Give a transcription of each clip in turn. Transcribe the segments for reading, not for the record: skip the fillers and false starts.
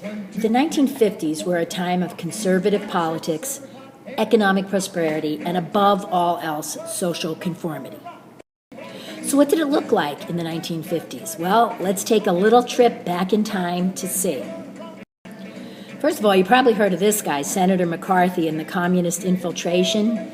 The 1950s were a time of conservative politics, economic prosperity, and above all else, social conformity. So what did it look like in the 1950s? Well, let's take a little trip back in time to see. First of all, you probably heard of this guy, Senator McCarthy, and the communist infiltration.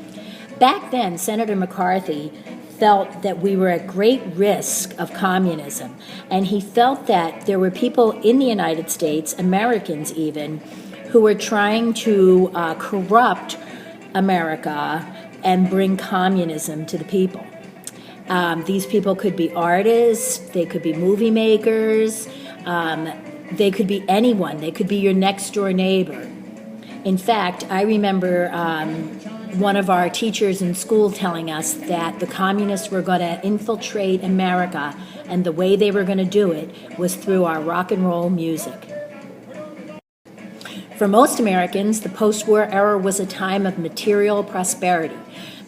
Back then, Senator McCarthy felt that we were at great risk of communism, and he felt that there were people in the United States, Americans even, who were trying to corrupt America and bring communism to the people. These people could be artists, they could be movie makers, they could be anyone, they could be your next door neighbor. In fact, I remember one of our teachers in school telling us that the communists were going to infiltrate America, and the way they were going to do it was through our rock and roll music. For most Americans, the post-war era was a time of material prosperity.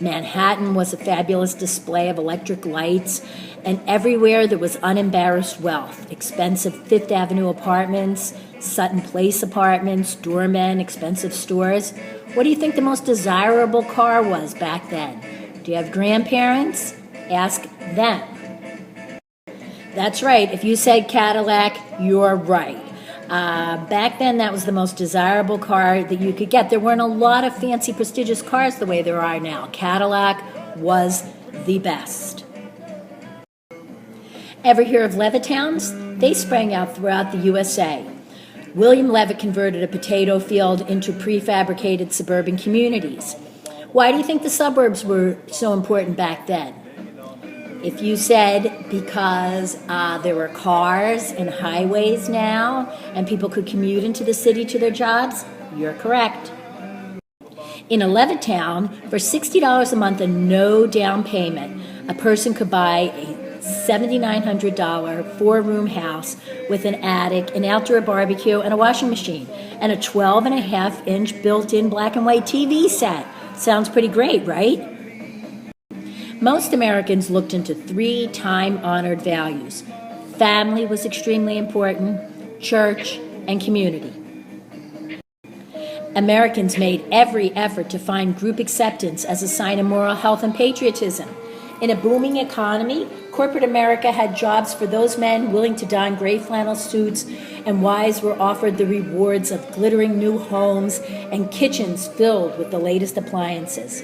Manhattan was a fabulous display of electric lights, and everywhere there was unembarrassed wealth, expensive Fifth Avenue apartments, Sutton Place apartments, doormen, expensive stores. What do you think the most desirable car was back then? Do you have grandparents? Ask them. That's right. If you said Cadillac, you're right. Back then, that was the most desirable car that you could get. There weren't a lot of fancy, prestigious cars the way there are now. Cadillac was the best. Ever hear of Levittowns? They sprang out throughout the USA. William Levitt converted a potato field into prefabricated suburban communities. Why do you think the suburbs were so important back then? If you said because there were cars and highways now and people could commute into the city to their jobs, you're correct. In a Levittown, for $60 a month and no down payment, a person could buy a $7,900 four-room house with an attic, an outdoor barbecue, and a washing machine, and a 12.5-inch built-in black and white TV set. Sounds pretty great, right? Most Americans looked into three time-honored values. Family was extremely important, church, and community. Americans made every effort to find group acceptance as a sign of moral health and patriotism. In a booming economy, corporate America had jobs for those men willing to don gray flannel suits, and wives were offered the rewards of glittering new homes and kitchens filled with the latest appliances.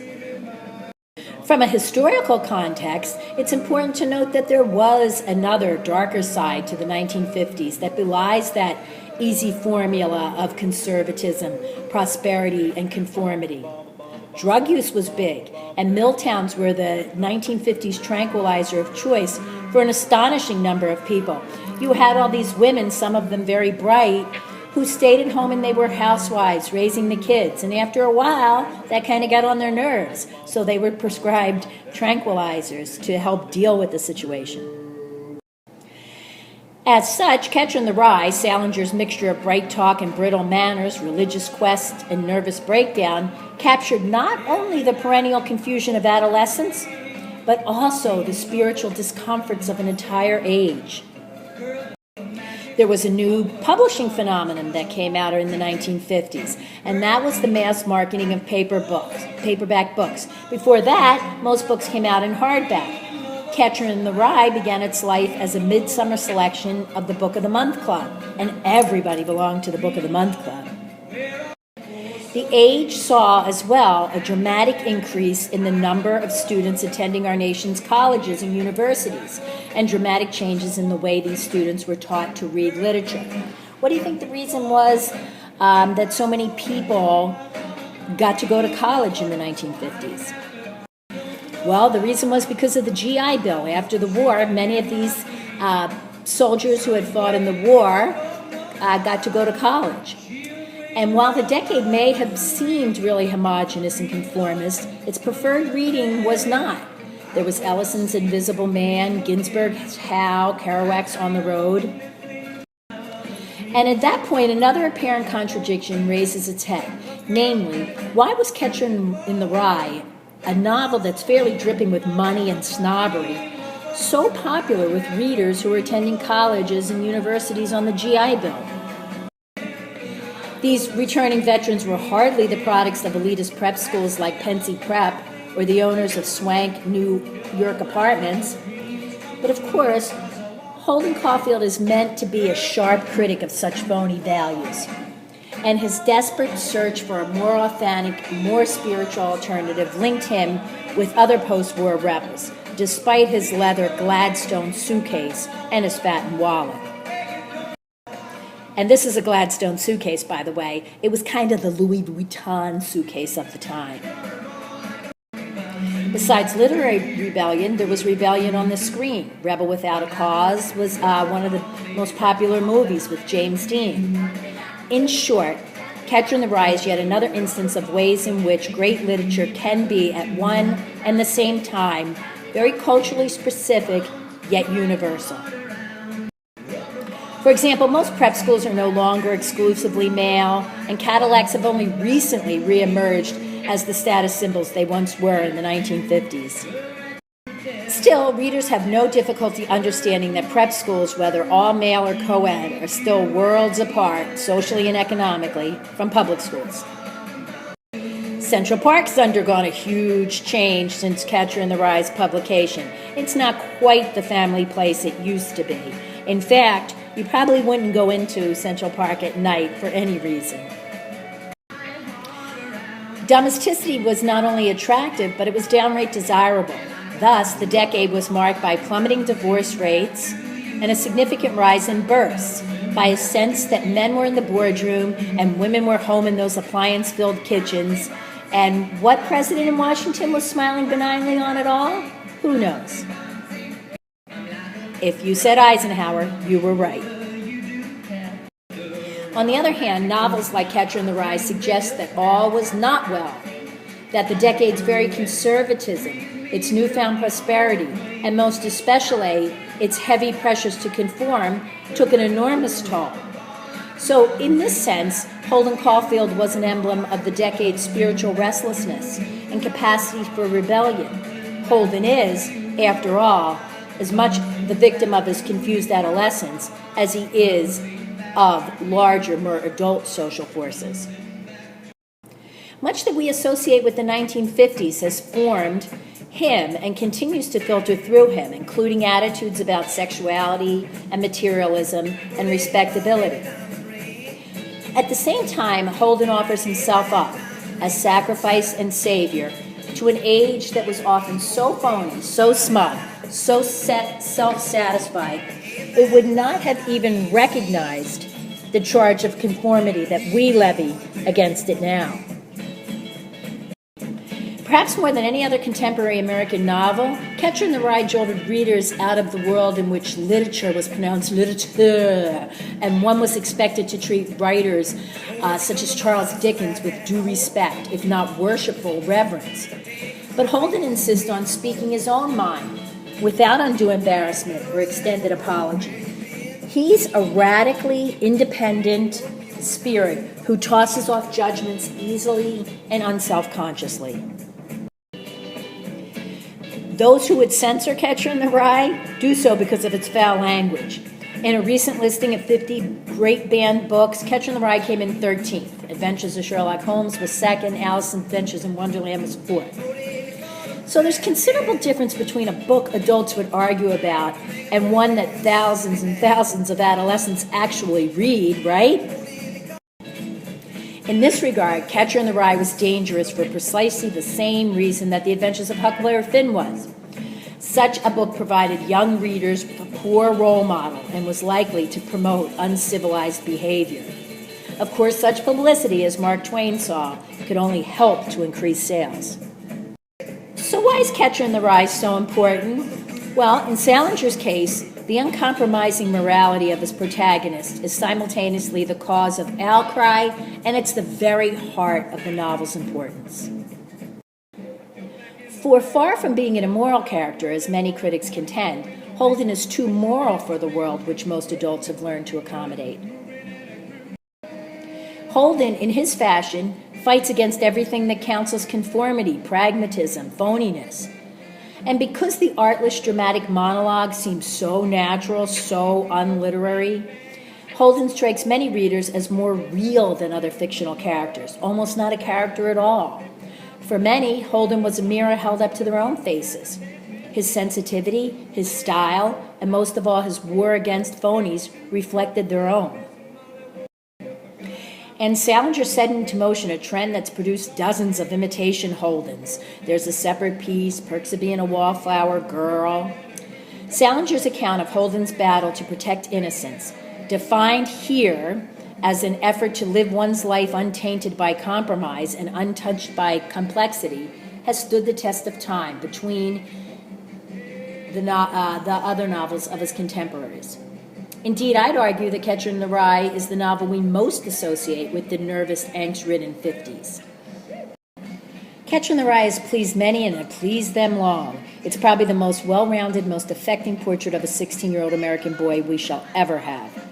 From a historical context, it's important to note that there was another darker side to the 1950s that belies that easy formula of conservatism, prosperity, and conformity. Drug use was big, and mill towns were the 1950s tranquilizer of choice for an astonishing number of people. You had all these women, some of them very bright, who stayed at home and they were housewives raising the kids. And after a while, that kind of got on their nerves. So they were prescribed tranquilizers to help deal with the situation. As such, Catcher in the Rye, Salinger's mixture of bright talk and brittle manners, religious quest, and nervous breakdown, captured not only the perennial confusion of adolescence, but also the spiritual discomforts of an entire age. There was a new publishing phenomenon that came out in the 1950s, and that was the mass marketing of paperback books. Before that, most books came out in hardback. Catcher in the Rye began its life as a midsummer selection of the Book of the Month Club, and everybody belonged to the Book of the Month Club. The age saw as well a dramatic increase in the number of students attending our nation's colleges and universities, and dramatic changes in the way these students were taught to read literature. What do you think the reason was that so many people got to go to college in the 1950s? Well, the reason was because of the GI Bill. After the war, many of these soldiers who had fought in the war got to go to college. And while the decade may have seemed really homogenous and conformist, its preferred reading was not. There was Ellison's Invisible Man, Ginsberg's How, Kerouac's On the Road. And at that point, another apparent contradiction raises its head. Namely, why was Catcher in the Rye, a novel that's fairly dripping with money and snobbery, so popular with readers who were attending colleges and universities on the GI Bill? These returning veterans were hardly the products of elitist prep schools like Pensy Prep or the owners of swank New York apartments. But of course, Holden Caulfield is meant to be a sharp critic of such phony values. And his desperate search for a more authentic, more spiritual alternative linked him with other post-war rebels, despite his leather Gladstone suitcase and his fattened wallet. And this is a Gladstone suitcase, by the way. It was kind of the Louis Vuitton suitcase of the time. Besides literary rebellion, there was rebellion on the screen. Rebel Without a Cause was one of the most popular movies with James Dean. In short, Catcher in the Rye is yet another instance of ways in which great literature can be, at one and the same time, very culturally specific, yet universal. For example, most prep schools are no longer exclusively male, and Cadillacs have only recently reemerged as the status symbols they once were in the 1950s. Still, readers have no difficulty understanding that prep schools, whether all male or co-ed, are still worlds apart, socially and economically, from public schools. Central Park's undergone a huge change since Catcher in the Rye's publication. It's not quite the family place it used to be. In fact, you probably wouldn't go into Central Park at night for any reason. Domesticity was not only attractive, but it was downright desirable. Thus, the decade was marked by plummeting divorce rates and a significant rise in births, by a sense that men were in the boardroom and women were home in those appliance-filled kitchens. And what president in Washington was smiling benignly on it all? Who knows? If you said Eisenhower, you were right. On the other hand, novels like Catcher in the Rye suggest that all was not well, that the decade's very conservatism, its newfound prosperity, and most especially its heavy pressures to conform, took an enormous toll. So in this sense, Holden Caulfield was an emblem of the decade's spiritual restlessness and capacity for rebellion. Holden is, after all, as much the victim of his confused adolescence as he is of larger, more adult social forces. Much that we associate with the 1950s has formed him and continues to filter through him, including attitudes about sexuality and materialism and respectability. At the same time, Holden offers himself up as sacrifice and savior to an age that was often so phony, so smug, so self-satisfied, it would not have even recognized the charge of conformity that we levy against it now. Perhaps more than any other contemporary American novel, Catcher in the Rye jolted readers out of the world in which literature was pronounced literature, and one was expected to treat writers such as Charles Dickens with due respect, if not worshipful reverence. But Holden insists on speaking his own mind, without undue embarrassment or extended apology. He's a radically independent spirit who tosses off judgments easily and unself-consciously. Those who would censor Catcher in the Rye do so because of its foul language. In a recent listing of 50 great banned books, Catcher in the Rye came in 13th. Adventures of Sherlock Holmes was second. Alice's Adventures in Wonderland was fourth. So there's considerable difference between a book adults would argue about and one that thousands and thousands of adolescents actually read, right? In this regard, Catcher in the Rye was dangerous for precisely the same reason that The Adventures of Huckleberry Finn was. Such a book provided young readers with a poor role model and was likely to promote uncivilized behavior. Of course, such publicity, as Mark Twain saw, could only help to increase sales. So why is Catcher in the Rye so important? Well, in Salinger's case, the uncompromising morality of his protagonist is simultaneously the cause of outcry, and it's the very heart of the novel's importance. For far from being an immoral character, as many critics contend, Holden is too moral for the world which most adults have learned to accommodate. Holden, in his fashion, fights against everything that counsels conformity, pragmatism, phoniness. And because the artless dramatic monologue seems so natural, so unliterary, Holden strikes many readers as more real than other fictional characters, almost not a character at all. For many, Holden was a mirror held up to their own faces. His sensitivity, his style, and most of all his war against phonies reflected their own. And Salinger set into motion a trend that's produced dozens of imitation Holdens. There's a separate piece, Perks of Being a Wallflower Girl. Salinger's account of Holden's battle to protect innocence, defined here as an effort to live one's life untainted by compromise and untouched by complexity, has stood the test of time between the other novels of his contemporaries. Indeed, I'd argue that Catcher in the Rye is the novel we most associate with the nervous, angst-ridden 50s. Catcher in the Rye has pleased many and it pleased them long. It's probably the most well-rounded, most affecting portrait of a 16-year-old American boy we shall ever have.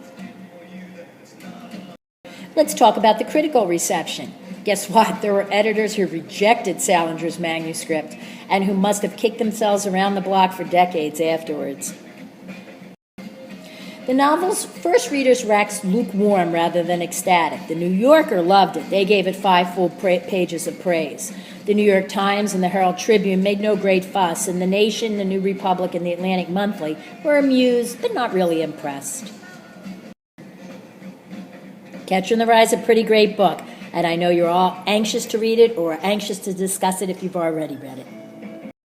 Let's talk about the critical reception. Guess what? There were editors who rejected Salinger's manuscript and who must have kicked themselves around the block for decades afterwards. The novel's first readers waxed lukewarm rather than ecstatic. The New Yorker loved it. They gave it 5 full pages of praise. The New York Times and the Herald Tribune made no great fuss, and The Nation, the New Republic, and the Atlantic Monthly were amused but not really impressed. Catcher in the Rye is a pretty great book, and I know you're all anxious to read it or anxious to discuss it if you've already read it.